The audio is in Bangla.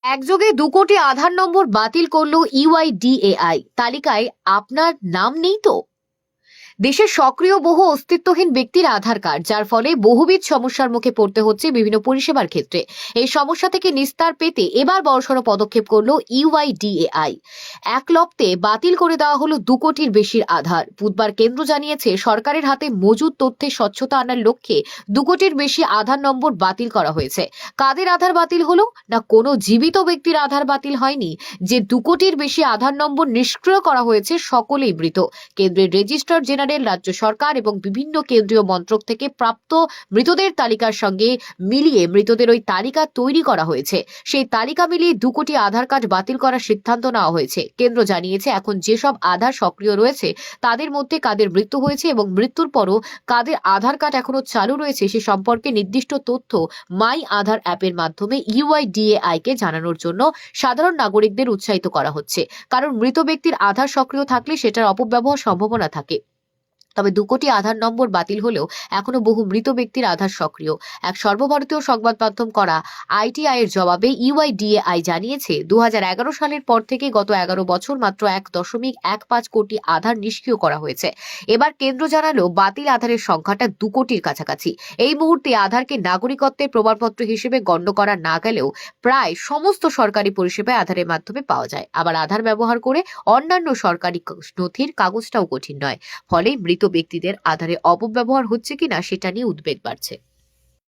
একযোগে 2 কোটি আধার নম্বর বাতিল করল ইউআইডিএআই। তালিকায় আপনার নাম নেই তো? দেশের সক্রিয় বহু অস্তিত্বহীন ব্যক্তির আধার কার্ড, যার ফলে বহুবিধ সমস্যার মুখে পড়তে হচ্ছে বিভিন্ন পরিষেবার ক্ষেত্রে। এই সমস্যা থেকে নিস্তার পেতে এবার বড়সড় পদক্ষেপ করল ইউআইডিএআই। এক লপ্তে বাতিল করে দেওয়া হলো 2 কোটির বেশির আধার। বুধবার কেন্দ্র জানিয়েছে, সরকারের হাতে মজুদ তথ্যে স্বচ্ছতা আনার লক্ষ্যে 2 কোটির বেশি আধার নম্বর বাতিল করা হয়েছে। কাদের আধার বাতিল হলো? না, কোনো জীবিত ব্যক্তির আধার বাতিল হয়নি। যে 2 কোটির বেশি আধার নম্বর নিষ্ক্রিয় করা হয়েছে, সকলেই মৃত। কেন্দ্রের রেজিস্ট্রার জেনারেল, রাজ্য সরকার এবং বিভিন্ন কেন্দ্রীয় মন্ত্রক থেকে প্রাপ্ত মৃতদের তালিকার সঙ্গে মিলিয়ে মৃতদের ওই তালিকা তৈরি করা হয়েছে। সেই তালিকা মিলিয়ে 2 কোটি আধার কার্ড বাতিল করার সিদ্ধান্ত নেওয়া হয়েছে। কেন্দ্র জানিয়েছে, এখন যেসব আধার সক্রিয় রয়েছে তাদের মধ্যে কাদের মৃত্যু হয়েছে এবং মৃত্যুর পরও কাদের আধার কার্ড এখনো চালু রয়েছে সে সম্পর্কে নির্দিষ্ট তথ্য মাই আধার অ্যাপের মাধ্যমে ইউআইডিএআই কে জানানোর জন্য সাধারণ নাগরিকদের উৎসাহিত করা হচ্ছে। কারণ মৃত ব্যক্তির আধার সক্রিয় থাকলে সেটার অপব্যবহার সম্ভাবনা থাকে। তবে 2 কোটি আধার নম্বর বাতিল হলেও এখনো বহু মৃত ব্যক্তির আধার সক্রিয়। এক সর্বভারতীয় সংবাদ মাধ্যম করা আইটিআই এর জবাবে ইউআইডিএআই জানিয়েছে, 2011 সালের পর থেকে গত 11 বছর মাত্র 1.15 কোটি আধার নিষ্ক্রিয় করা হয়েছে। এবার কেন্দ্র জানালো, বাতিল আধারের সংখ্যাটা 2 কোটির কাছাকাছি। এই মুহূর্তে আধারকে নাগরিকত্বের প্রমাণপত্র হিসেবে গণ্য করা না গেলেও প্রায় সমস্ত সরকারি পরিষেবায় আধারের মাধ্যমে পাওয়া যায়। আবার আধার ব্যবহার করে অন্যান্য সরকারি নথির কাগজটাও কঠিন নয়। ফলে মৃত ব্যক্তিদের আধারে অপব্যবহার হচ্ছে কিনা সেটা নিয়ে উদ্বেগ বাড়ছে।